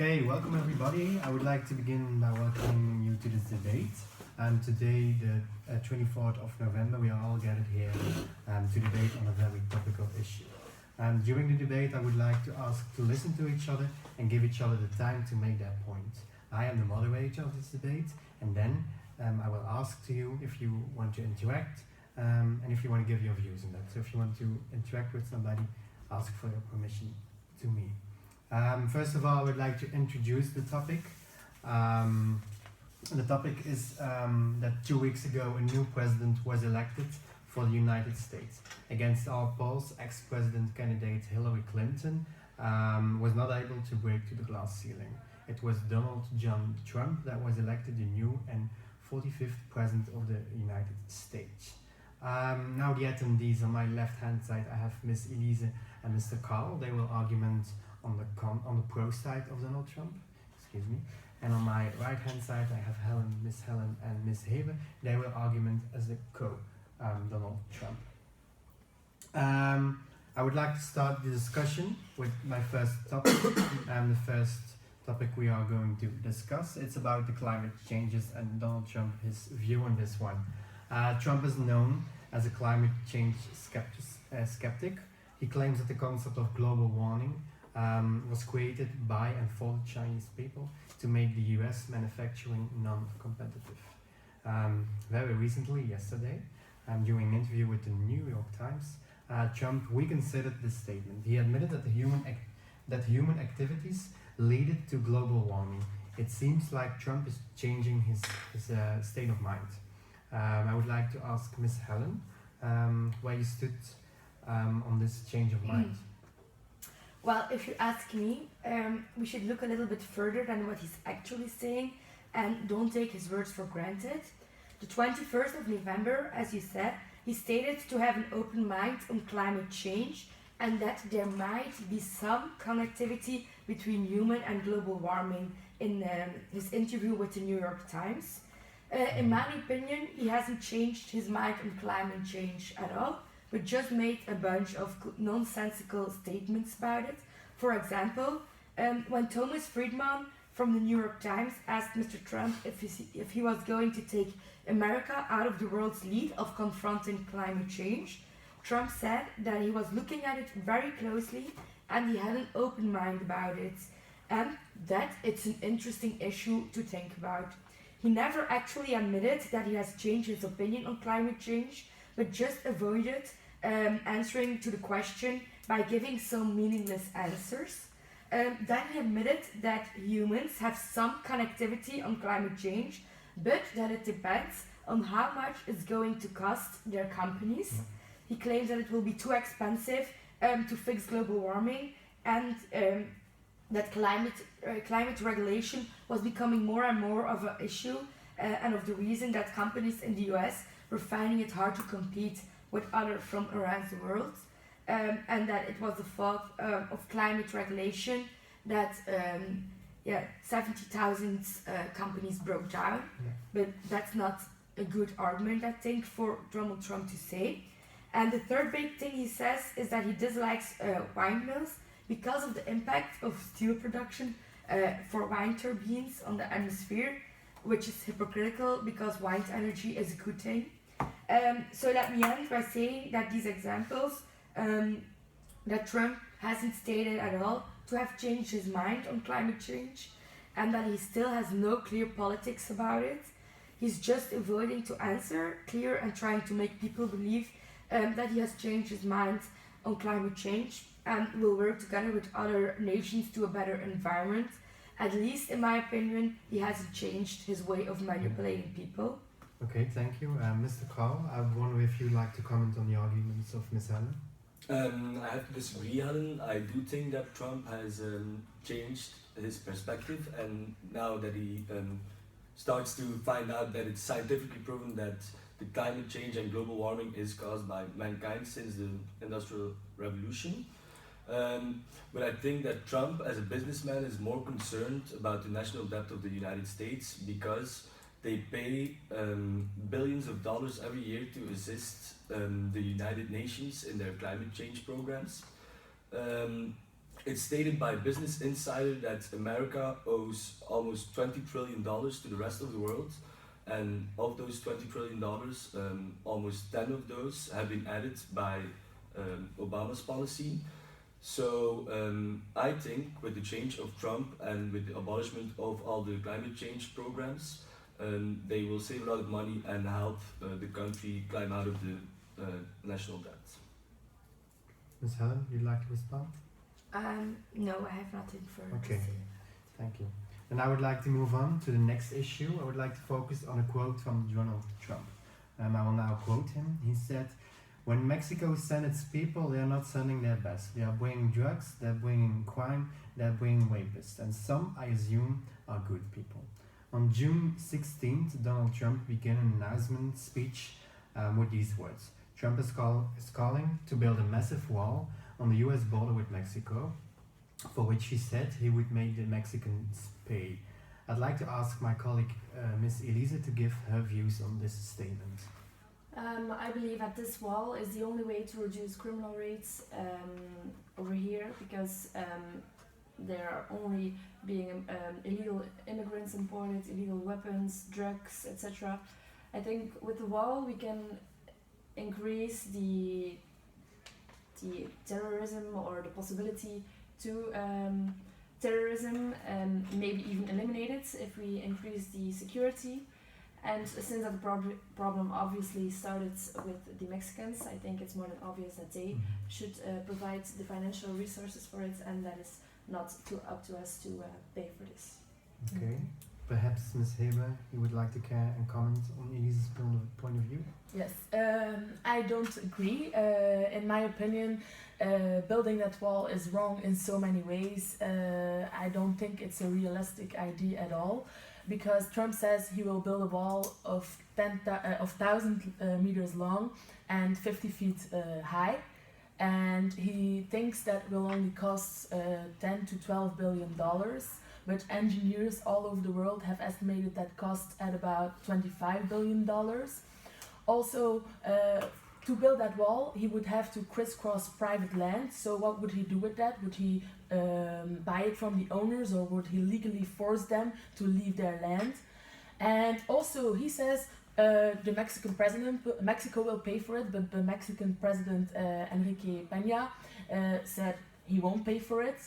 Okay, welcome everybody. I would like to begin by welcoming you to this debate. And today, the 24th of November, we are all gathered here to debate on a very topical issue. During the debate, I would like to ask to listen to each other and give each other the time to make their point. I am the moderator of this debate, and then I will ask to you if you want to interact and if you want to give your views on that. So if you want to interact with somebody, ask for your permission to me. First of all, I would like to introduce the topic. The topic is that 2 weeks ago a new president was elected for the United States. Against all polls, ex-president candidate Hillary Clinton was not able to break through the glass ceiling. It was Donald John Trump that was elected the new and 45th president of the United States. Now the attendees on my left-hand side, I have Ms. Elise and Mr. Karl. They will argument on the pro side of Donald Trump. Excuse me. And on my right-hand side, I have Miss Helen and Miss Hebe. They will argument as the Donald Trump. I would like to start the discussion with my first topic. The first topic we are going to discuss, it's about the climate changes and Donald Trump, his view on this one. Trump is known as a climate change skeptic. He claims that the concept of global warming was created by and for the Chinese people to make the US manufacturing non-competitive. Very recently, yesterday, during an interview with the New York Times, Trump reconsidered this statement. He admitted that human activities lead to global warming. It seems like Trump is changing his state of mind. I would like to ask Ms. Helen where you stood on this change of mind. Well, if you ask me, we should look a little bit further than what he's actually saying and don't take his words for granted. The 21st of November, as you said, he stated to have an open mind on climate change and that there might be some connectivity between human and global warming in his interview with the New York Times. In my opinion, he hasn't changed his mind on climate change at all, but just made a bunch of nonsensical statements about it. For example, when Thomas Friedman from the New York Times asked Mr. Trump if he was going to take America out of the world's lead of confronting climate change, Trump said that he was looking at it very closely and he had an open mind about it, and that it's an interesting issue to think about. He never actually admitted that he has changed his opinion on climate change, but just avoided answering to the question by giving some meaningless answers. Then he admitted that humans have some connectivity on climate change, but that it depends on how much it's going to cost their companies. He claims that it will be too expensive to fix global warming, and that climate regulation was becoming more and more of an issue, and of the reason that companies in the US were finding it hard to compete with others from around the world, and that it was the fault of climate regulation that 70,000 companies broke down. But that's not a good argument, I think, for Donald Trump to say. And the third big thing he says is that he dislikes windmills because of the impact of steel production for wind turbines on the atmosphere, which is hypocritical because wind energy is a good thing. So let me end by saying that these examples that Trump hasn't stated at all to have changed his mind on climate change, and that he still has no clear politics about it. He's just avoiding to answer clear and trying to make people believe that he has changed his mind on climate change and will work together with other nations to a better environment. At least in my opinion, he hasn't changed his way of manipulating people. Okay, thank you. Mr. Karl, I wonder if you'd like to comment on the arguments of Ms. Helen? I have to disagree, Helen. I do think that Trump has changed his perspective, and now that he starts to find out that it's scientifically proven that the climate change and global warming is caused by mankind since the Industrial Revolution. But I think that Trump, as a businessman, is more concerned about the national debt of the United States because they pay billions of dollars every year to assist the United Nations in their climate change programs. it's stated by Business Insider that America owes almost $20 trillion to the rest of the world. And of those $20 trillion, almost 10 of those have been added by Obama's policy. So I think with the change of Trump and with the abolishment of all the climate change programs, they will save a lot of money and help the country climb out of the national debt. Ms. Helen, you'd like to respond? No, I have nothing further Okay. to say. Thank you. And I would like to move on to the next issue. I would like to focus on a quote from Donald Trump. I will now quote him. He said, "When Mexico sends its people, they are not sending their best. They are bringing drugs, they're bringing crime, they're bringing rapists. And some, I assume, are good people." On June 16th, Donald Trump began an announcement speech with these words. Trump is calling to build a massive wall on the US border with Mexico, for which he said he would make the Mexicans pay. I'd like to ask my colleague, Ms. Elise, to give her views on this statement. I believe that this wall is the only way to reduce criminal rates over here, because there are only being illegal immigrants imported, illegal weapons, drugs, etc. I think with the wall we can increase the terrorism or the possibility to terrorism, and maybe even eliminate it if we increase the security. And since that problem obviously started with the Mexicans, I think it's more than obvious that they should provide the financial resources for it, and that is not up to us to pay for this. Okay. Perhaps Ms. Hebe, you would like to care and comment on Elise's point of view? Yes, I don't agree. In my opinion, building that wall is wrong in so many ways. I don't think it's a realistic idea at all, because Trump says he will build a wall of 1,000 meters long and 50 feet high, and he thinks that will only cost 10 to 12 billion dollars. But engineers all over the world have estimated that cost at about $25 billion. Also, to build that wall, he would have to crisscross private land. So what would he do with that? Would he buy it from the owners, or would he legally force them to leave their land? And also, he says the Mexican president, Mexico will pay for it, but the Mexican president, Enrique Peña, said he won't pay for it.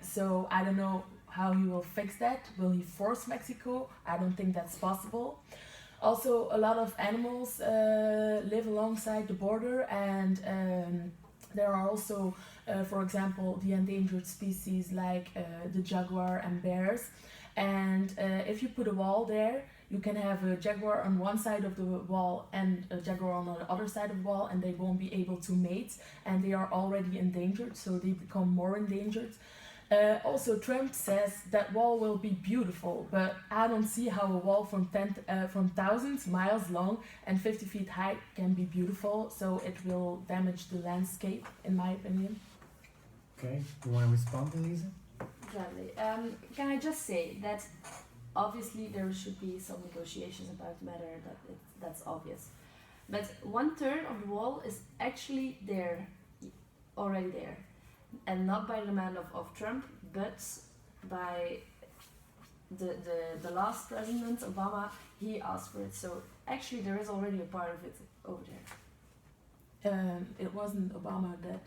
So I don't know how he will fix that. Will he force Mexico? I don't think that's possible. Also, a lot of animals live alongside the border, and there are also, for example, the endangered species like the jaguar and bears. And if you put a wall there, you can have a jaguar on one side of the wall and a jaguar on the other side of the wall, and they won't be able to mate, and they are already endangered, so they become more endangered. Also, Trump says that wall will be beautiful, but I don't see how a wall from 1,000 miles long and 50 feet high can be beautiful, so it will damage the landscape, in my opinion. Okay, you want to respond, Elise? Gladly. Can I just say that obviously there should be some negotiations about the matter, that's obvious. But 1/3 of the wall is actually already there. And not by the demand of Trump, but by the last president, Obama. He asked for it. So actually there is already a part of it over there. It wasn't Obama that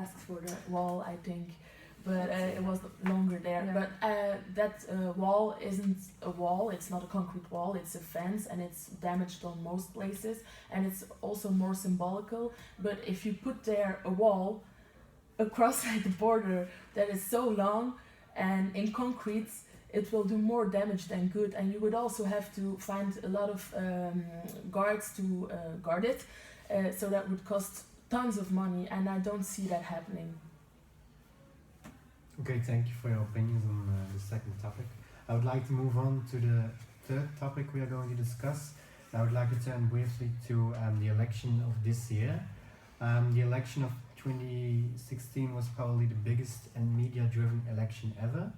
asked for the wall, I think, but it was longer there. Yeah. But that wall isn't a wall, it's not a concrete wall, it's a fence, and it's damaged on most places, and it's also more symbolical. But if you put there a wall across the border that is so long and in concrete, it will do more damage than good, and you would also have to find a lot of guards to guard it, so that would cost tons of money, and I don't see that happening. Okay, thank you for your opinions on the second topic. I would like to move on to the third topic we are going to discuss. I would like to turn briefly to the election of this year. The election of 2016 was probably the biggest and media-driven election ever.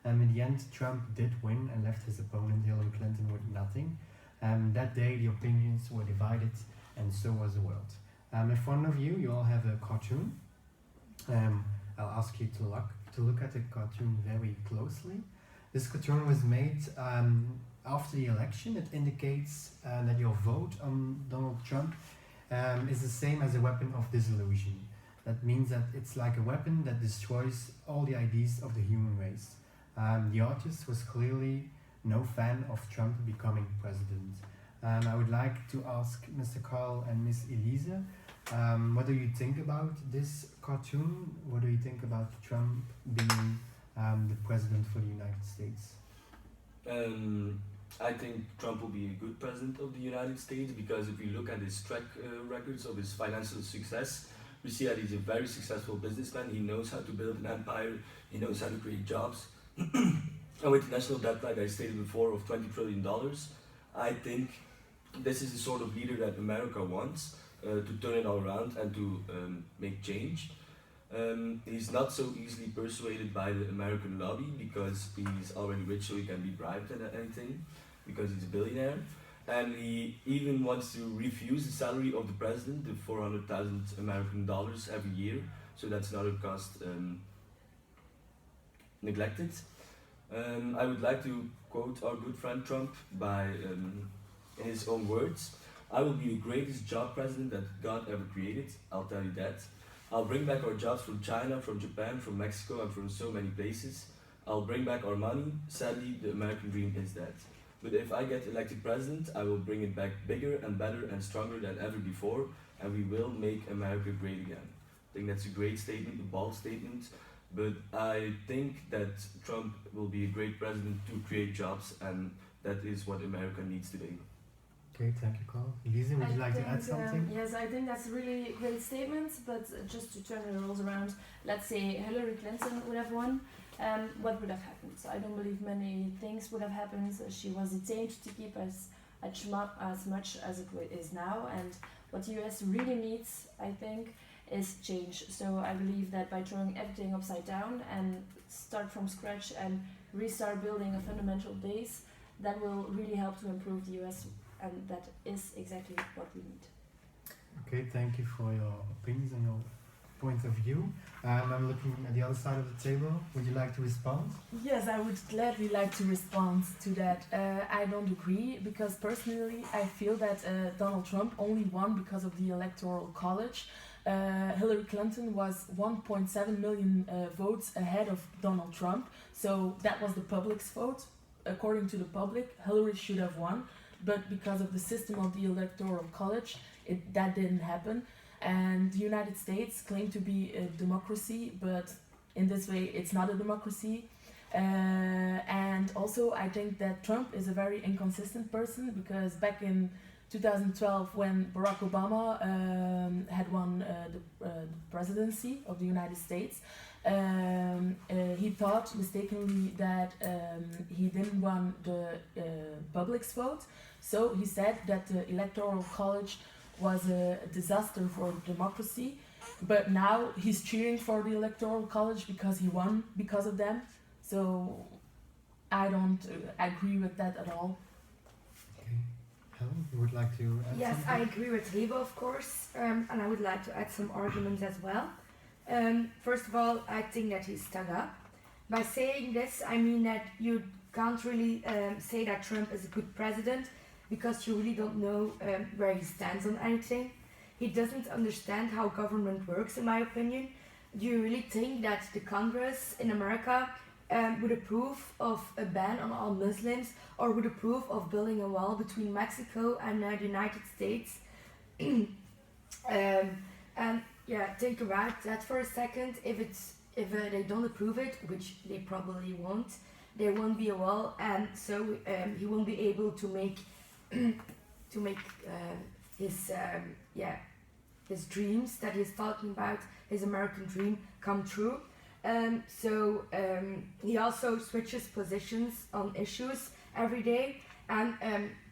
In the end, Trump did win and left his opponent Hillary Clinton with nothing. That day, the opinions were divided, and so was the world. In front of you, you all have a cartoon. I'll ask you to look at the cartoon very closely. This cartoon was made after the election. It indicates that your vote on Donald Trump is the same as a weapon of disillusion. That means that it's like a weapon that destroys all the ideas of the human race. The artist was clearly no fan of Trump becoming president. I would like to ask Mr. Karl and Miss Elise, what do you think about this cartoon? What do you think about Trump being the president for the United States? I think Trump will be a good president of the United States because if we look at his track records of his financial success, we see that he's a very successful businessman. He knows how to build an empire. He knows how to create jobs. And with the national debt, like I stated before, of $20 trillion, I think this is the sort of leader that America wants to turn it all around and to make change. He's not so easily persuaded by the American lobby because he's already rich, so he can be bribed and anything because he's a billionaire. And he even wants to refuse the salary of the president, the $400,000 American dollars every year. So that's another cost neglected. I would like to quote our good friend Trump by his own words. "I will be the greatest job president that God ever created, I'll tell you that. I'll bring back our jobs from China, from Japan, from Mexico, and from so many places. I'll bring back our money. Sadly, the American dream is dead. But if I get elected president, I will bring it back bigger and better and stronger than ever before, and we will make America great again." I think that's a great statement, a bold statement, but I think that Trump will be a great president to create jobs, and that is what America needs today. Okay, thank you, Karl. Elise, would you like to add something? Yes, I think that's a really great statement, but just to turn the roles around, let's say Hillary Clinton would have won, what would have happened? So I don't believe many things would have happened. She was detained to keep as much as it is now, and what the US really needs, I think, is change. So I believe that by throwing everything upside down and start from scratch and restart building a fundamental base, that will really help to improve the US, and that is exactly what we need. Okay, thank you for your opinions and your point of view. I'm looking at the other side of the table. Would you like to respond? Yes, I would gladly like to respond to that. I don't agree because personally I feel that Donald Trump only won because of the Electoral College. Hillary Clinton was 1.7 million votes ahead of Donald Trump, so that was the public's vote. According to the public, Hillary should have won, but because of the system of the Electoral College, that didn't happen. And the United States claimed to be a democracy, but in this way it's not a democracy. And also I think that Trump is a very inconsistent person because back in 2012 when Barack Obama had won the presidency of the United States, he thought mistakenly that he didn't won the public's vote. So he said that the Electoral College was a disaster for democracy, but now he's cheering for the Electoral College because he won because of them. So I don't agree with that at all. Okay. Helen, you would like to add Yes, something? I agree with Hebe, of course, and I would like to add some arguments as well. First of all, I think that he's stuck up. By saying this, I mean that you can't really say that Trump is a good president because you really don't know where he stands on anything. He doesn't understand how government works, in my opinion. Do you really think that the Congress in America would approve of a ban on all Muslims or would approve of building a wall between Mexico and the United States? And yeah, think about that for a second. If they don't approve it, which they probably won't, there won't be a wall, and so he won't be able to make his dreams that he's talking about, his American dream, come true. So he also switches positions on issues every day, and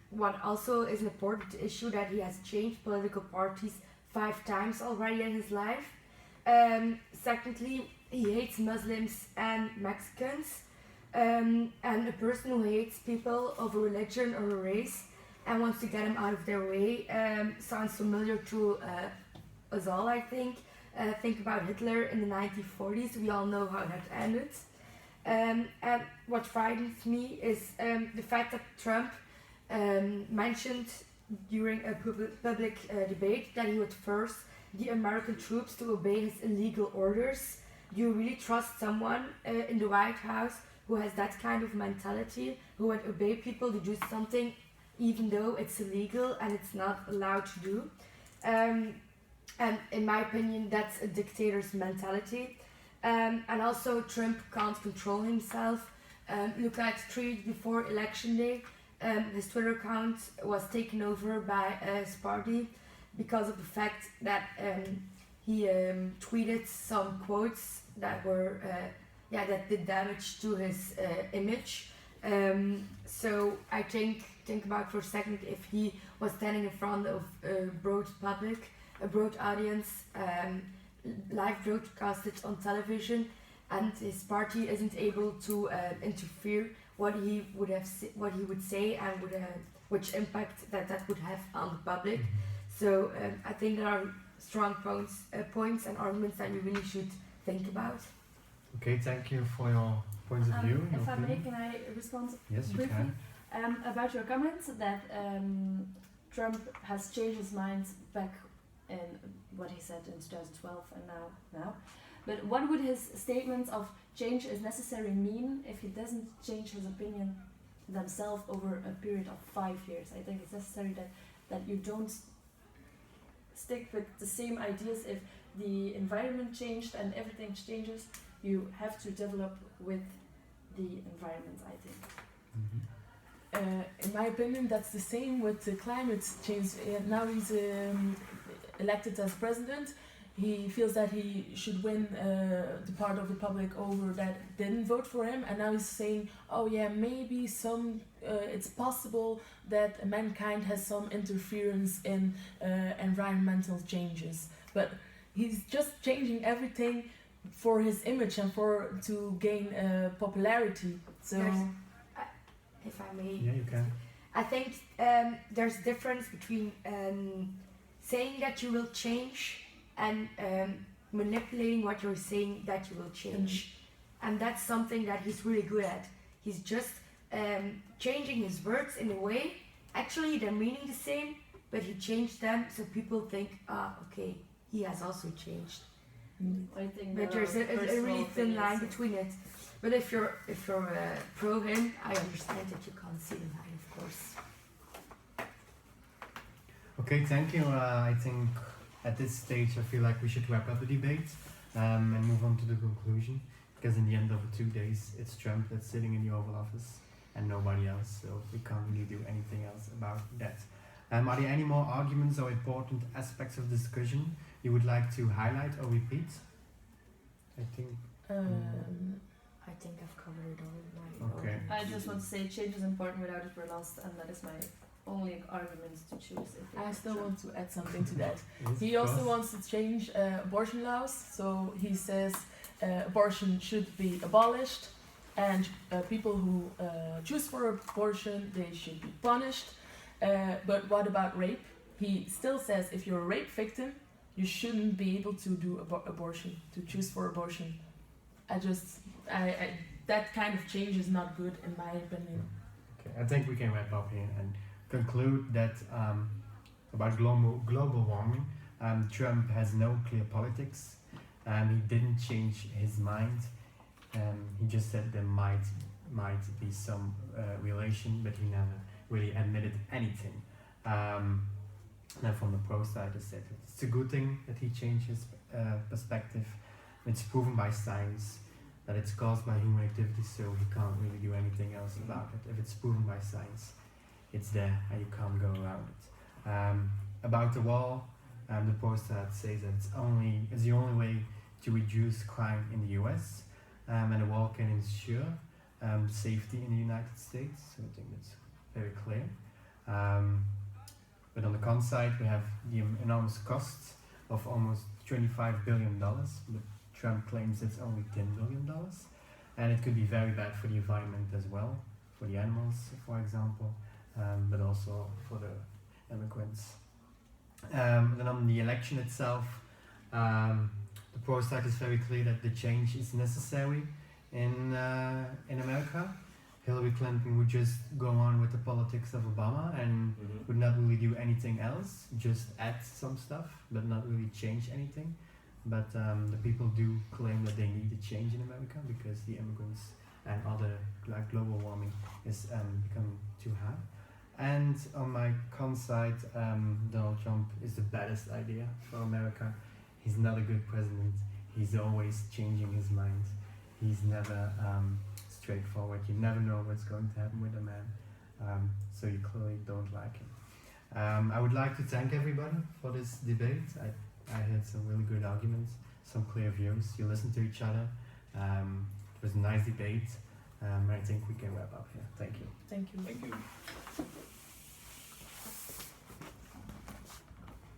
what also is an important issue that he has changed political parties 5 times already in his life. Secondly, he hates Muslims and Mexicans, and a person who hates people of a religion or a race and wants to get them out of their way sounds familiar to us all, I think. Think about Hitler in the 1940s. We all know how that ended. And what frightens me is the fact that Trump mentioned during a public debate that he would force the American troops to obey his illegal orders. Do you really trust someone in the White House who has that kind of mentality, who would obey people to do something even though it's illegal and it's not allowed to do? And in my opinion, that's a dictator's mentality. And also, Trump can't control himself. Look at 3 days before election day, his Twitter account was taken over by his party because of the fact that he tweeted some quotes that were that did damage to his image. So I think about for a second, if he was standing in front of a broad public, a broad audience, live broadcasted on television, and his party isn't able to interfere what he would say and which impact that would have on the public. So I think there are strong points and arguments that we really should think about. Okay, thank you for your points of view. If I may, can I respond Yes, you briefly? can. About your comments that Trump has changed his mind back in what he said in 2012 and now. But what would his statements of change is necessary mean if he doesn't change his opinion themselves over a period of 5 years? I think it's necessary that you don't stick with the same ideas. If the environment changed and everything changes, you have to develop with the environment, I think. In my opinion, that's the same with the climate change. Now he's elected as president. He feels that he should win the part of the public over that didn't vote for him, and now he's saying, oh yeah, maybe it's possible that mankind has some interference in environmental changes. But he's just changing everything for his image and to gain popularity. So, If I may, Yeah, you can. I think there's a difference between saying that you will change and manipulating what you're saying that you will change. And that's something that he's really good at. He's just changing his words in a way, actually they're meaning the same, but he changed them so people think, okay, he has also changed. I think But there's a really thin line between it. But if you're pro him, I understand that you can't see the line, of course. Okay, thank you. I think at this stage I feel like we should wrap up the debate and move on to the conclusion, because in the end of the 2 days it's Trump that's sitting in the Oval Office and nobody else, so we can't really do anything else about that. Are there any more arguments or important aspects of discussion you would like to highlight or repeat? I think I think I've covered it all in my Okay. I just want to say change is important, without it we're lost, and that is my only argument to choose. I still want to add something to that. Yes, He of also course. wants to change abortion laws. So he says abortion should be abolished, and people who choose for abortion, they should be punished. But what about rape? He still says if you're a rape victim, you shouldn't be able to do abortion, to choose for abortion. That kind of change is not good in my opinion. Okay, I think we can wrap up here and conclude that about global warming, Trump has no clear politics. He didn't change his mind. He just said there might be some relation, but he never really admitted anything. Now from the pro side, I said it's a good thing that he changed his perspective. It's proven by science that it's caused by human activity, so he can't really do anything else about it. If it's proven by science, it's there and you can't go around it. About the wall, the poster says that it's the only way to reduce crime in the US, and the wall can ensure safety in the United States. So I think that's very clear. But on the con side, we have the enormous costs of almost $25 billion. But Trump claims it's only $10 billion, and it could be very bad for the environment as well, for the animals, for example, but also for the immigrants. Then on the election itself, the pro side is very clear that the change is necessary in America. Hillary Clinton would just go on with the politics of Obama and would not really do anything else, just add some stuff, but not really change anything. But the people do claim that they need a change in America because the immigrants and other, like global warming, is becoming too high. And on my con side, Donald Trump is the baddest idea for America. He's not a good president. He's always changing his mind. He's never straightforward. You never know what's going to happen with a man. So you clearly don't like him. I would like to thank everybody for this debate. I had some really good arguments, some clear views. You listened to each other. It was a nice debate. I think we can wrap up here. Thank you. Thank you. Thank you.